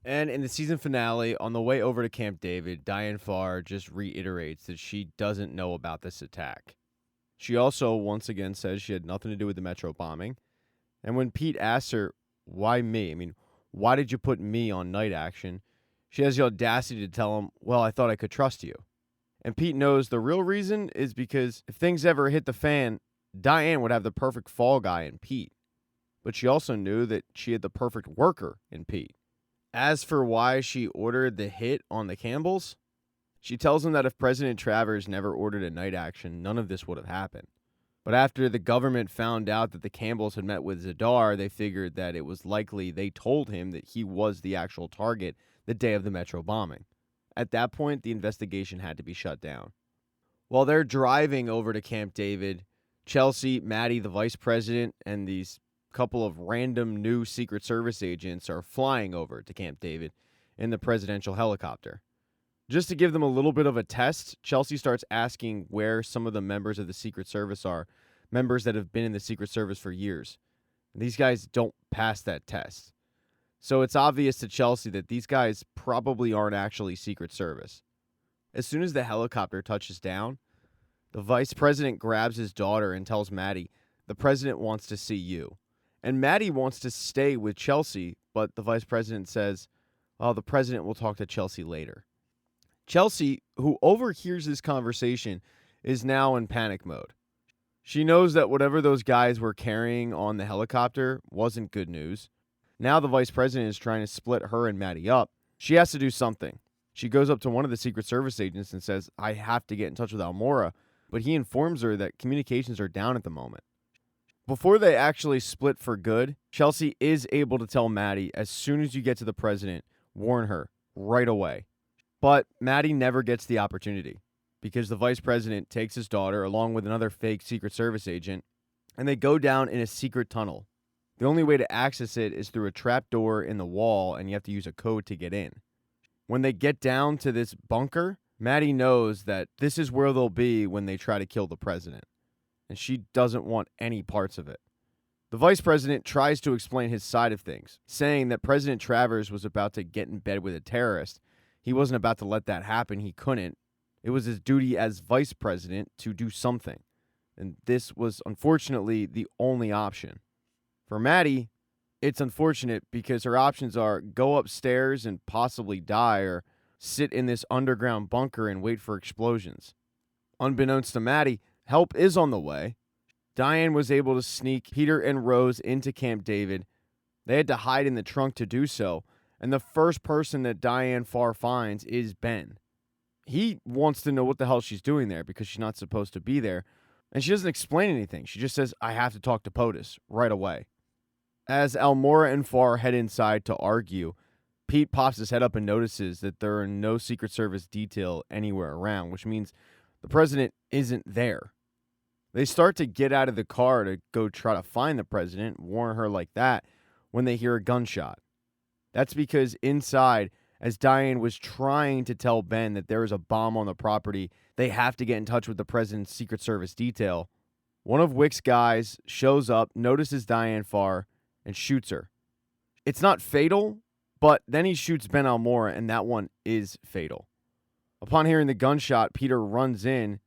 And in the season finale, on the way over to Camp David, Diane Farr just reiterates that she doesn't know about this attack. She also once again says she had nothing to do with the Metro bombing. And when Pete asks her, why me? I mean, why did you put me on night action? She has the audacity to tell him, well, I thought I could trust you. And Pete knows the real reason is because if things ever hit the fan, Diane would have the perfect fall guy in Pete. But she also knew that she had the perfect worker in Pete. As for why she ordered the hit on the Campbells, she tells him that if President Travers never ordered a night action, none of this would have happened. But after the government found out that the Campbells had met with Zadar, they figured that it was likely they told him that he was the actual target the day of the Metro bombing. At that point, the investigation had to be shut down. While they're driving over to Camp David, Chelsea, Maddie, the vice president, and these couple of random new Secret Service agents are flying over to Camp David in the presidential helicopter. Just to give them a little bit of a test, Chelsea starts asking where some of the members of the Secret Service are, members that have been in the Secret Service for years. And these guys don't pass that test. So it's obvious to Chelsea that these guys probably aren't actually Secret Service. As soon as the helicopter touches down, the vice president grabs his daughter and tells Maddie, the president wants to see you. And Maddie wants to stay with Chelsea, but the vice president says, oh, the president will talk to Chelsea later. Chelsea, who overhears this conversation, is now in panic mode. She knows that whatever those guys were carrying on the helicopter wasn't good news. Now the vice president is trying to split her and Maddie up. She has to do something. She goes up to one of the Secret Service agents and says, I have to get in touch with Almora, but he informs her that communications are down at the moment. Before they actually split for good, Chelsea is able to tell Maddie, as soon as you get to the president, warn her right away. But Maddie never gets the opportunity because the vice president takes his daughter along with another fake Secret Service agent, and they go down in a secret tunnel. The only way to access it is through a trap door in the wall, and you have to use a code to get in. When they get down to this bunker, Maddie knows that this is where they'll be when they try to kill the president, and she doesn't want any parts of it. The vice president tries to explain his side of things, saying that President Travers was about to get in bed with a terrorist. He wasn't about to let that happen. He couldn't. It was his duty as vice president to do something. And this was unfortunately the only option. For Maddie, it's unfortunate because her options are go upstairs and possibly die or sit in this underground bunker and wait for explosions. Unbeknownst to Maddie, help is on the way. Diane was able to sneak Peter and Rose into Camp David. They had to hide in the trunk to do so. And the first person that Diane Farr finds is Ben. He wants to know what the hell she's doing there because she's not supposed to be there. And she doesn't explain anything. She just says, I have to talk to POTUS right away. As Almora and Farr head inside to argue, Pete pops his head up and notices that there are no Secret Service detail anywhere around, which means the president isn't there. They start to get out of the car to go try to find the president, warn her like that, when they hear a gunshot. That's because inside, as Diane was trying to tell Ben that there is a bomb on the property, they have to get in touch with the president's Secret Service detail. One of Wick's guys shows up, notices Diane Farr, and shoots her. It's not fatal, but then he shoots Ben Almora, and that one is fatal. Upon hearing the gunshot, Peter runs in,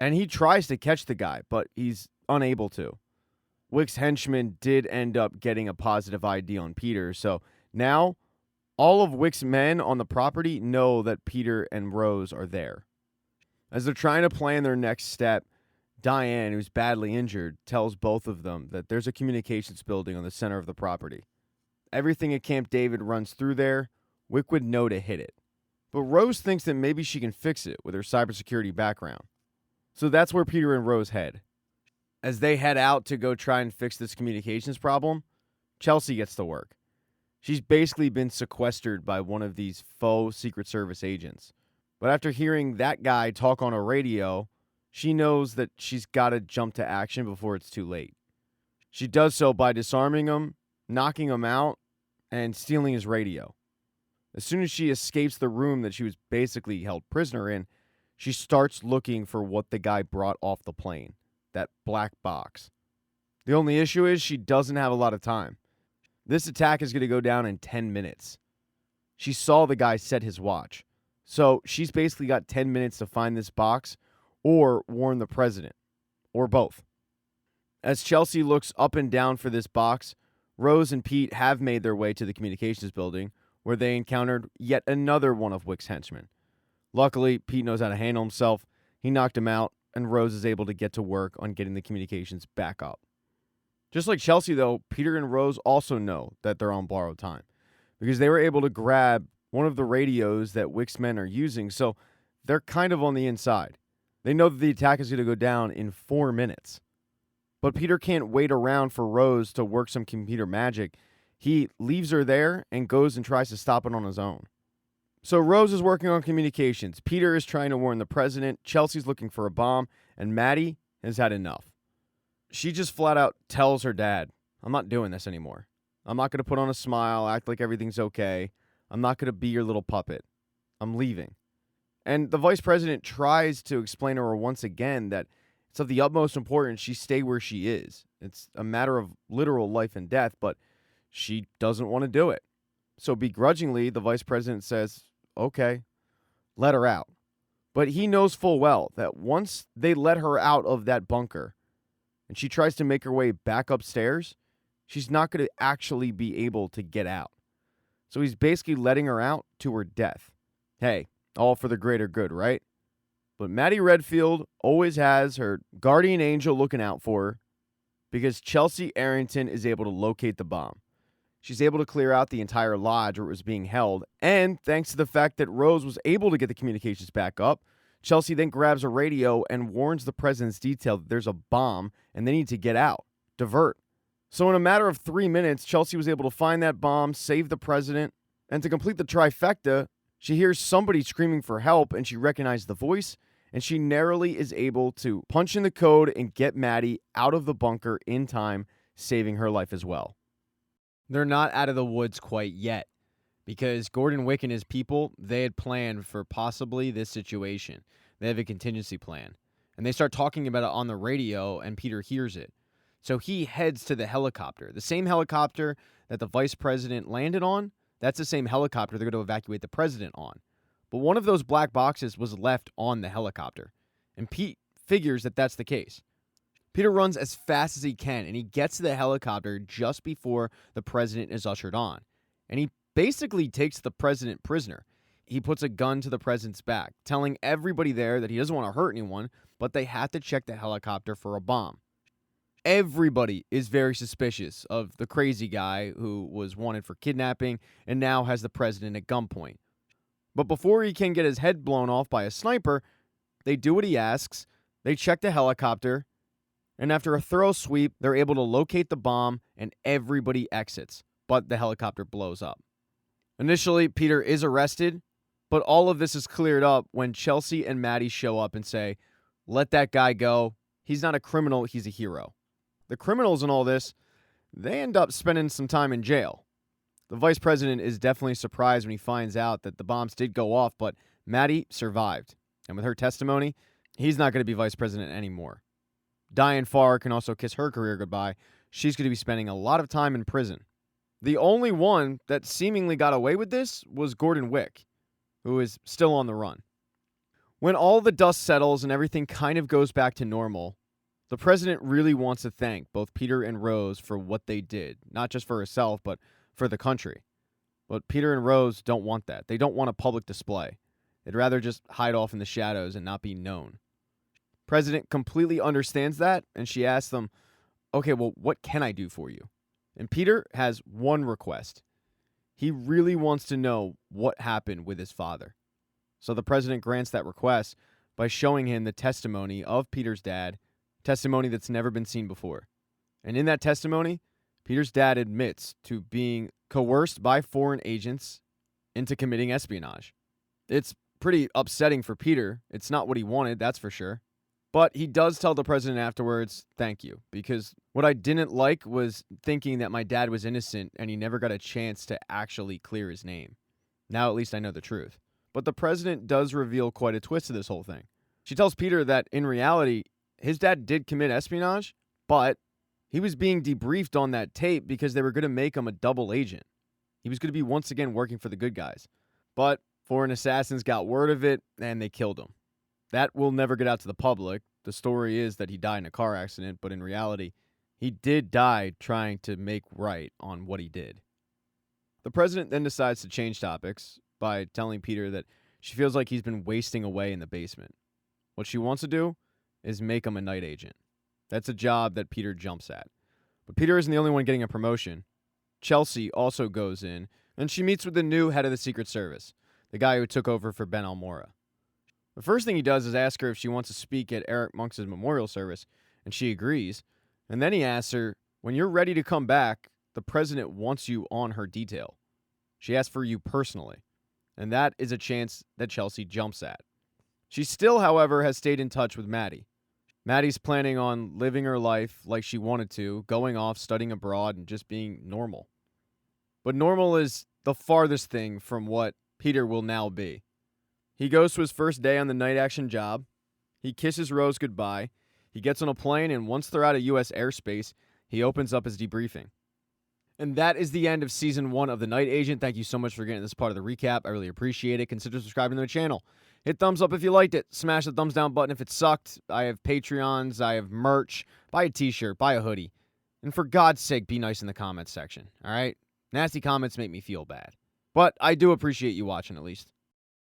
and he tries to catch the guy, but he's unable to. Wick's henchman did end up getting a positive ID on Peter, so now, all of Wick's men on the property know that Peter and Rose are there. As they're trying to plan their next step, Diane, who's badly injured, tells both of them that there's a communications building on the center of the property. Everything at Camp David runs through there. Wick would know to hit it. But Rose thinks that maybe she can fix it with her cybersecurity background. So that's where Peter and Rose head. As they head out to go try and fix this communications problem, Chelsea gets to work. She's basically been sequestered by one of these faux Secret Service agents. But after hearing that guy talk on a radio, she knows that she's got to jump to action before it's too late. She does so by disarming him, knocking him out, and stealing his radio. As soon as she escapes the room that she was basically held prisoner in, she starts looking for what the guy brought off the plane, that black box. The only issue is she doesn't have a lot of time. This attack is going to go down in 10 minutes. She saw the guy set his watch. So she's basically got 10 minutes to find this box or warn the president, or both. As Chelsea looks up and down for this box, Rose and Pete have made their way to the communications building, where they encountered yet another one of Wick's henchmen. Luckily, Pete knows how to handle himself. He knocked him out, and Rose is able to get to work on getting the communications back up. Just like Chelsea, though, Peter and Rose also know that they're on borrowed time, because they were able to grab one of the radios that Wick's men are using, so they're kind of on the inside. They know that the attack is going to go down in 4 minutes. But Peter can't wait around for Rose to work some computer magic. He leaves her there and goes and tries to stop it on his own. So Rose is working on communications. Peter is trying to warn the president. Chelsea's looking for a bomb. And Maddie has had enough. She just flat out tells her dad, I'm not doing this anymore. I'm not going to put on a smile, act like everything's okay. I'm not going to be your little puppet. I'm leaving. And the vice president tries to explain to her once again that it's of the utmost importance she stay where she is. It's a matter of literal life and death, but she doesn't want to do it. So begrudgingly, the vice president says, okay, let her out. But he knows full well that once they let her out of that bunker and she tries to make her way back upstairs, she's not going to actually be able to get out. So he's basically letting her out to her death. Hey, all for the greater good, right? But Maddie Redfield always has her guardian angel looking out for her because Chelsea Arrington is able to locate the bomb. She's able to clear out the entire lodge where it was being held, and thanks to the fact that Rose was able to get the communications back up, Chelsea then grabs a radio and warns the president's detail that there's a bomb and they need to get out, divert. So in a matter of 3 minutes, Chelsea was able to find that bomb, save the president, and to complete the trifecta, she hears somebody screaming for help and she recognizes the voice, and she narrowly is able to punch in the code and get Maddie out of the bunker in time, saving her life as well. They're not out of the woods quite yet, because Gordon Wick and his people, they had planned for possibly this situation. They have a contingency plan. And they start talking about it on the radio, and Peter hears it. So he heads to the helicopter. The same helicopter that the vice president landed on, that's the same helicopter they're going to evacuate the president on. But one of those black boxes was left on the helicopter. And Pete figures that that's the case. Peter runs as fast as he can, and he gets to the helicopter just before the president is ushered on. And he basically takes the president prisoner. He puts a gun to the president's back, telling everybody there that he doesn't want to hurt anyone, but they have to check the helicopter for a bomb. Everybody is very suspicious of the crazy guy who was wanted for kidnapping and now has the president at gunpoint. But before he can get his head blown off by a sniper, they do what he asks, they check the helicopter, and after a thorough sweep, they're able to locate the bomb and everybody exits, but the helicopter blows up. Initially, Peter is arrested, but all of this is cleared up when Chelsea and Maddie show up and say, let that guy go. He's not a criminal, he's a hero. The criminals in all this, they end up spending some time in jail. The vice president is definitely surprised when he finds out that the bombs did go off, but Maddie survived. And with her testimony, he's not going to be vice president anymore. Diane Farr can also kiss her career goodbye. She's going to be spending a lot of time in prison. The only one that seemingly got away with this was Gordon Wick, who is still on the run. When all the dust settles and everything kind of goes back to normal, the president really wants to thank both Peter and Rose for what they did, not just for herself, but for the country. But Peter and Rose don't want that. They don't want a public display. They'd rather just hide off in the shadows and not be known. President completely understands that, and she asks them, okay, well, what can I do for you? And Peter has one request. He really wants to know what happened with his father. So the president grants that request by showing him the testimony of Peter's dad, testimony that's never been seen before. And in that testimony, Peter's dad admits to being coerced by foreign agents into committing espionage. It's pretty upsetting for Peter. It's not what he wanted, that's for sure. But he does tell the president afterwards, thank you, because what I didn't like was thinking that my dad was innocent and he never got a chance to actually clear his name. Now at least I know the truth. But the president does reveal quite a twist to this whole thing. She tells Peter that in reality, his dad did commit espionage, but he was being debriefed on that tape because they were going to make him a double agent. He was going to be once again working for the good guys. But foreign assassins got word of it, and they killed him. That will never get out to the public. The story is that he died in a car accident, but in reality, he did die trying to make right on what he did. The president then decides to change topics by telling Peter that she feels like he's been wasting away in the basement. What she wants to do is make him a night agent. That's a job that Peter jumps at. But Peter isn't the only one getting a promotion. Chelsea also goes in, and she meets with the new head of the Secret Service, the guy who took over for Ben Almora. The first thing he does is ask her if she wants to speak at Eric Monks' memorial service, and she agrees. And then he asks her, when you're ready to come back, the president wants you on her detail. She asks for you personally, and that is a chance that Chelsea jumps at. She still, however, has stayed in touch with Maddie. Maddie's planning on living her life like she wanted to, going off, studying abroad, and just being normal. But normal is the farthest thing from what Peter will now be. He goes to his first day on the night action job. He kisses Rose goodbye. He gets on a plane, and once they're out of U.S. airspace, he opens up his debriefing. And that is the end of Season 1 of The Night Agent. Thank you so much for getting this part of the recap. I really appreciate it. Consider subscribing to the channel. Hit thumbs up if you liked it. Smash the thumbs down button if it sucked. I have Patreons. I have merch. Buy a t-shirt. Buy a hoodie. And for God's sake, be nice in the comments section. All right? Nasty comments make me feel bad. But I do appreciate you watching at least.